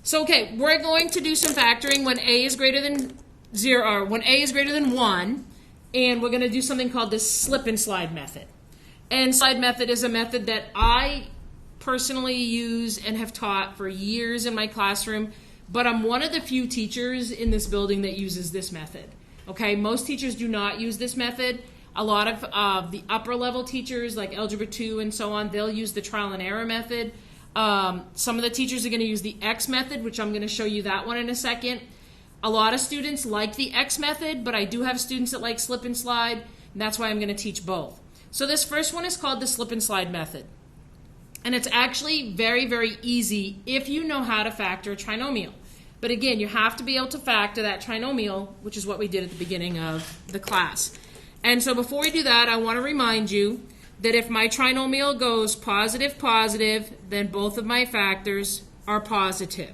So, okay, we're going to do some factoring when a is greater than 0, or when a is greater than 1, and we're going to do something called the slip and slide method. And slide method is a method that I personally use and have taught for years in my classroom, but I'm one of the few teachers in this building that uses this method. Okay, most teachers do not use this method. A lot of the upper level teachers, like Algebra 2 and so on, they'll use the trial and error method. Some of the teachers are going to use the X method, which I'm going to show you that one in a second. A lot of students like the X method, but I do have students that like slip and slide, and that's why I'm going to teach both. So this first one is called the slip and slide method. And it's actually very, very easy if you know how to factor a trinomial. But again, you have to be able to factor that trinomial, which is what we did at the beginning of the class. And so before we do that, I want to remind you that if my trinomial goes positive, positive, then both of my factors are positive.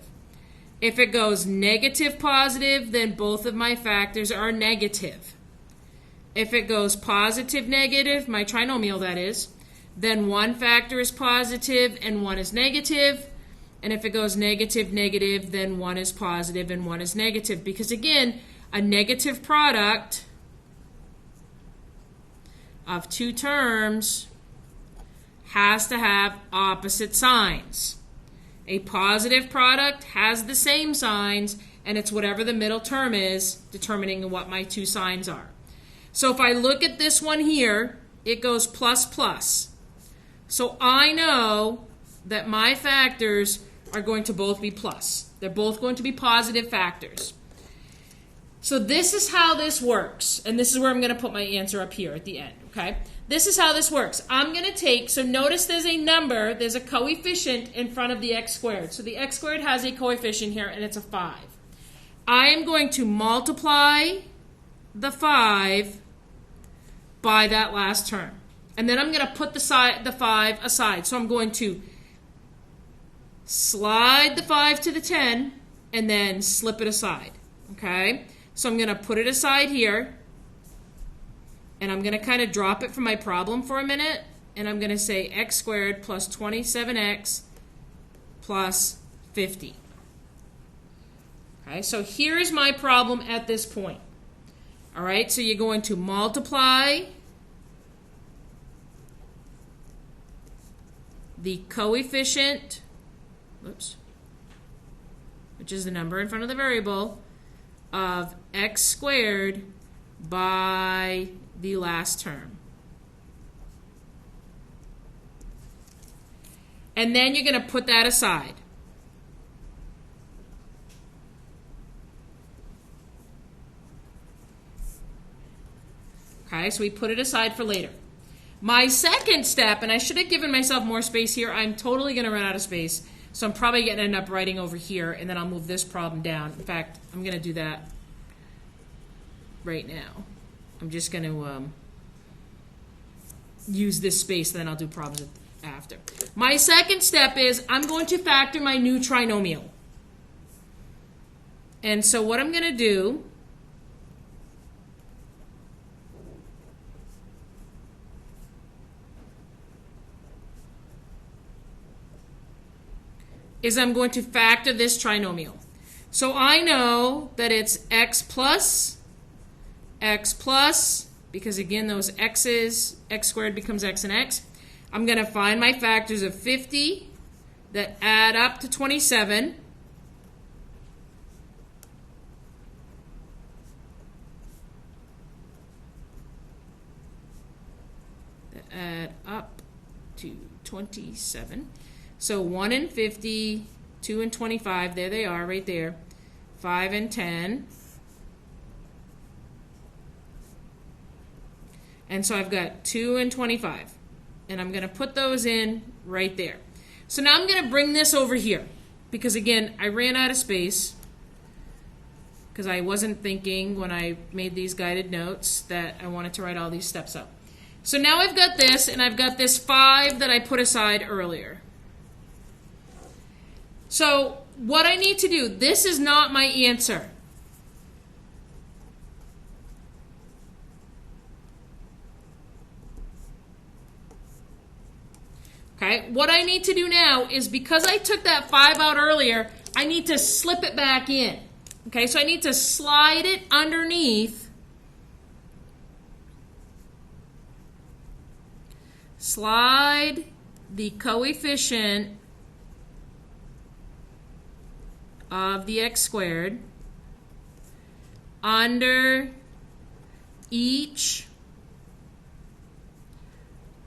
If it goes negative, positive, then both of my factors are negative. If it goes positive, negative, my trinomial that is, then one factor is positive and one is negative. And if it goes negative, negative, then one is positive and one is negative. Because again, a negative product of two terms has to have opposite signs. A positive product has the same signs, and it's whatever the middle term is determining what my two signs are. So if I look at this one here, it goes plus plus. So I know that my factors are going to both be plus. They're both going to be positive factors. So this is how this works, and this is where I'm going to put my answer up here at the end, okay? This is how this works. I'm going to take, so notice there's a number, there's a coefficient in front of the x squared. So the x squared has a coefficient here, and it's a 5. I am going to multiply the 5 by that last term. And then I'm going to put the 5 aside. So I'm going to slide the 5 to the 10 and then slip it aside, okay? So I'm going to put it aside here, and I'm going to kind of drop it from my problem for a minute, and I'm going to say x squared plus 27x plus 50. Okay, so here is my problem at this point. All right, so you're going to multiply the coefficient, which is the number in front of the variable, of x squared by the last term. And then you're going to put that aside. Okay, so we put it aside for later. My second step, and I should have given myself more space here, I'm totally going to run out of space. So I'm probably going to end up writing over here, and then I'll move this problem down. In fact, I'm going to do that right now. I'm just going to use this space, then I'll do problems after. My second step is I'm going to factor my new trinomial. And so what I'm going to do is I'm going to factor this trinomial. So I know that it's x plus, because again those x's, x squared becomes x and x. I'm going to find my factors of 50 that add up to 27. That add up to 27. So 1 and 50, 2 and 25, there they are right there. 5 and 10. And so I've got 2 and 25. And I'm going to put those in right there. So now I'm going to bring this over here. Because again, I ran out of space. Because I wasn't thinking when I made these guided notes that I wanted to write all these steps up. So now I've got this, and I've got this 5 that I put aside earlier. So what I need to do, this is not my answer. Okay, what I need to do now is because I took that 5 out earlier, I need to slip it back in. Okay, so I need to slide it underneath. Slide the coefficient of the x squared under each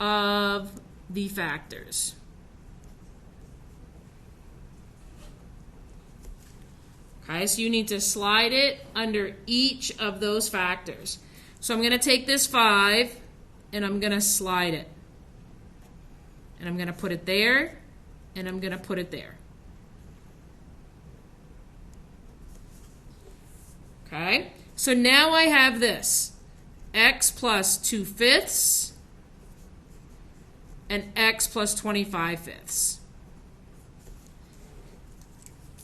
of the factors. Okay, so you need to slide it under each of those factors. So I'm going to take this 5 and I'm going to slide it. And I'm going to put it there and I'm going to put it there. Okay, so now I have this x plus 2/5 and x plus 25/5.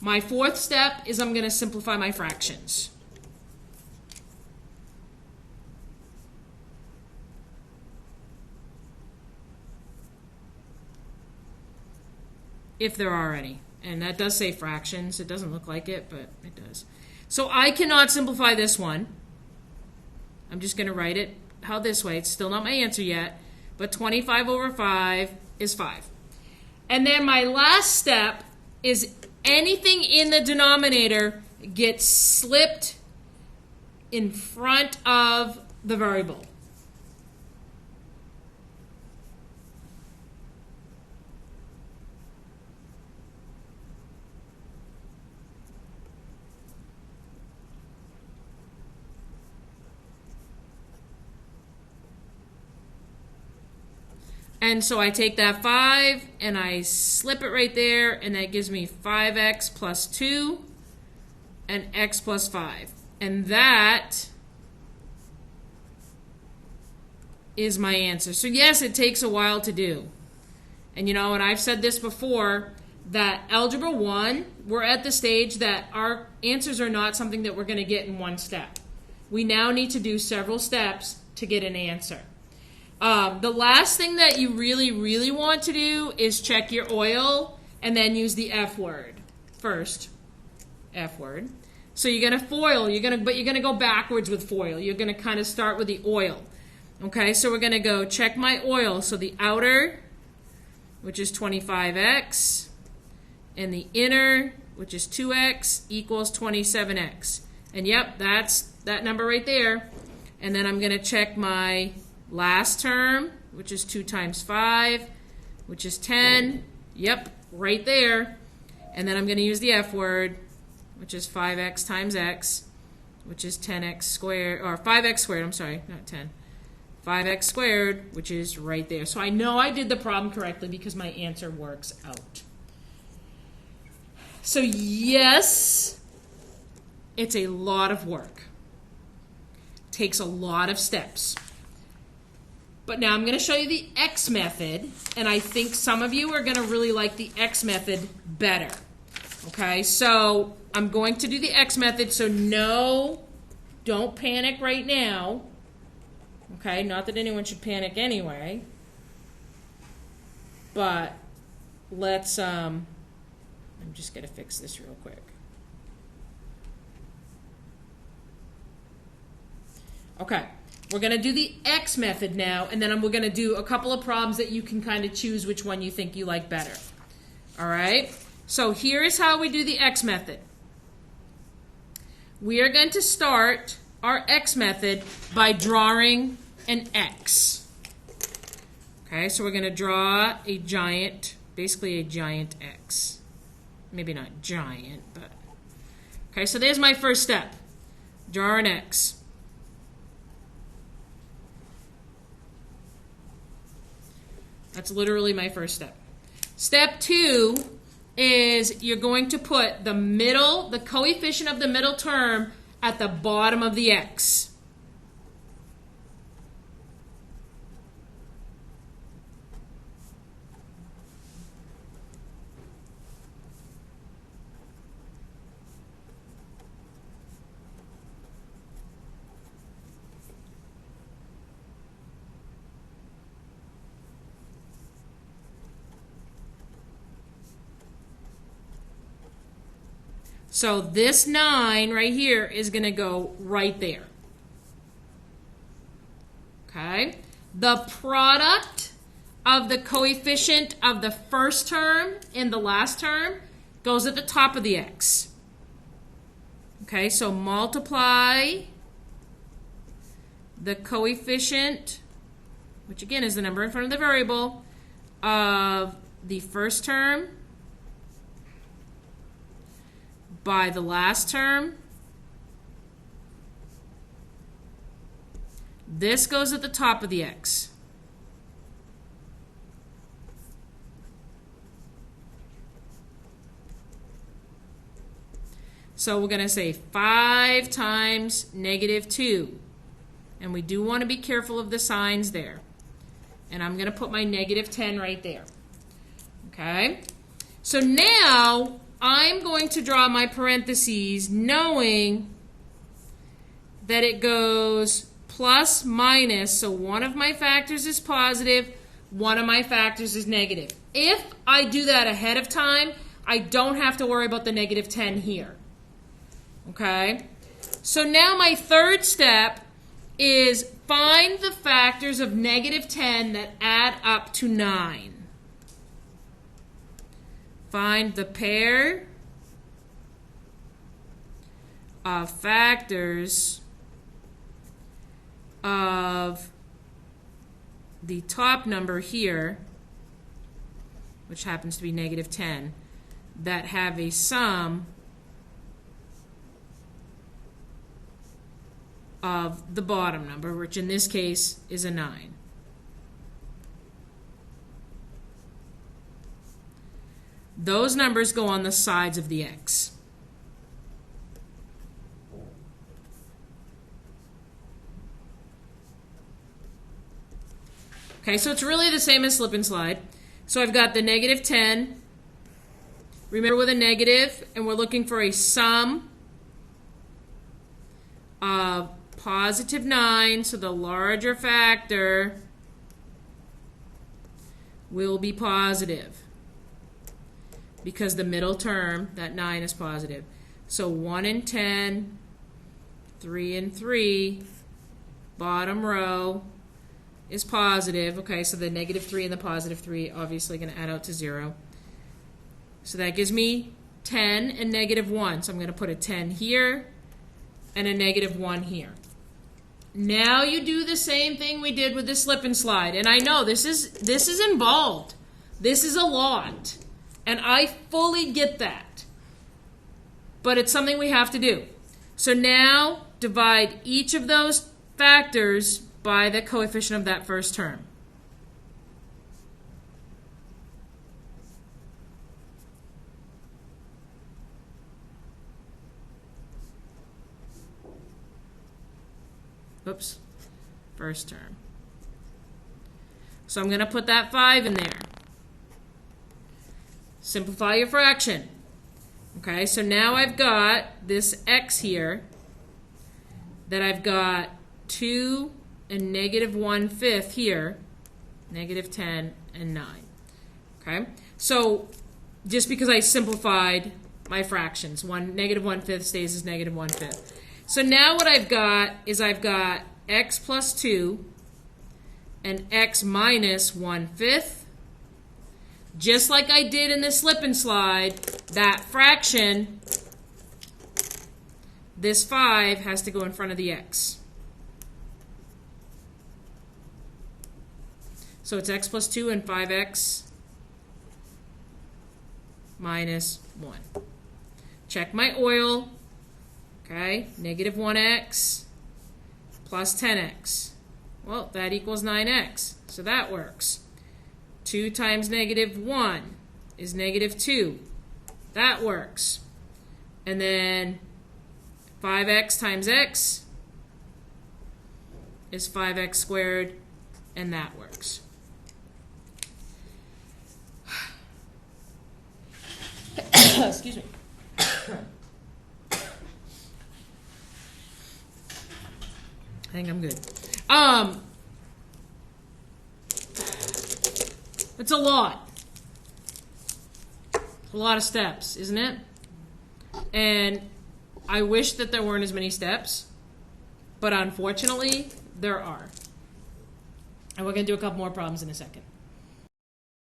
My fourth step is I'm going to simplify my fractions. If there are any. And that does say fractions. It doesn't look like it, but it does. So I cannot simplify this one. I'm just going to write it how this way. It's still not my answer yet. But 25 over 5 is 5. And then my last step is anything in the denominator gets slipped in front of the variable. And so I take that 5 and I slip it right there, and that gives me 5x plus 2 and x plus 5. And that is my answer. So yes, it takes a while to do. And you know, and I've said this before, that Algebra 1, we're at the stage that our answers are not something that we're going to get in one step. We now need to do several steps to get an answer. The last thing that you really, really want to do is check your oil and then use the F word first. F word. So you're going to foil, but you're going to go backwards with foil. You're going to kind of start with the oil. Okay, so we're going to go check my oil. So the outer, which is 25x, and the inner, which is 2x, equals 27x. And yep, that's that number right there. And then I'm going to check my last term, which is 2 times 5, which is 10. Yep, right there. And then I'm going to use the F word, which is 5x times x, which is 10x squared, or 5x squared, I'm sorry, not 10. 5x squared, which is right there. So I know I did the problem correctly because my answer works out. So yes, it's a lot of work. It takes a lot of steps. But now I'm going to show you the X method, and I think some of you are going to really like the X method better. Okay, so I'm going to do the X method, so no, don't panic right now. Okay, not that anyone should panic anyway. But let's, I'm just going to fix this real quick. Okay. We're going to do the X method now, and then we're going to do a couple of problems that you can kind of choose which one you think you like better. All right? So here is how we do the X method. We are going to start our X method by drawing an X. Okay, so we're going to draw a giant, basically a giant X. Maybe not giant, but... Okay, so there's my first step. Draw an X. That's literally my first step. Step 2 is you're going to put the coefficient of the middle term at the bottom of the X. So this 9 right here is going to go right there. Okay? The product of the coefficient of the first term and the last term goes at the top of the x. Okay, so multiply the coefficient, which again is the number in front of the variable, of the first term by the last term. This goes at the top of the x. So we're going to say 5 times negative 2. And we do want to be careful of the signs there. And I'm going to put my negative 10 right there. Okay? So now I'm going to draw my parentheses knowing that it goes plus minus. So one of my factors is positive, one of my factors is negative. If I do that ahead of time, I don't have to worry about the negative 10 here. Okay? So now my third step is find the factors of negative 10 that add up to 9. Find the pair of factors of the top number here, which happens to be negative 10, that have a sum of the bottom number, which in this case is a 9. Those numbers go on the sides of the x. Okay, so it's really the same as slip and slide. So I've got the negative 10. Remember with a negative, and we're looking for a sum of positive 9, so the larger factor will be positive because the middle term, that 9, is positive. So 1 and 10, 3 and 3, bottom row is positive. Okay, so the negative 3 and the positive 3 obviously going to add out to 0. So that gives me 10 and negative 1. So I'm going to put a 10 here and a negative 1 here. Now you do the same thing we did with the slip and slide. And I know this is involved. This is a lot. And I fully get that. But it's something we have to do. So now divide each of those factors by the coefficient of that first term. Oops, first term. So I'm going to put that 5 in there. Simplify your fraction. Okay, so now I've got this x here that I've got 2 and negative 1/5 here, negative 10 and 9. Okay, so just because I simplified my fractions, negative 1/5 stays as negative 1/5. So now what I've got is I've got x plus 2 and x minus 1/5. Just like I did in the slip and slide, that fraction, this 5, has to go in front of the x. So it's x plus 2 and 5x minus 1. Check my oil. Okay, negative 1x plus 10x. Well, that equals 9x, so that works. 2 times negative 1 is negative 2. That works. And then 5x times x is 5x squared, and that works. Excuse me. I think I'm good. It's a lot. A lot of steps, isn't it? And I wish that there weren't as many steps, but unfortunately, there are. And we're going to do a couple more problems in a second.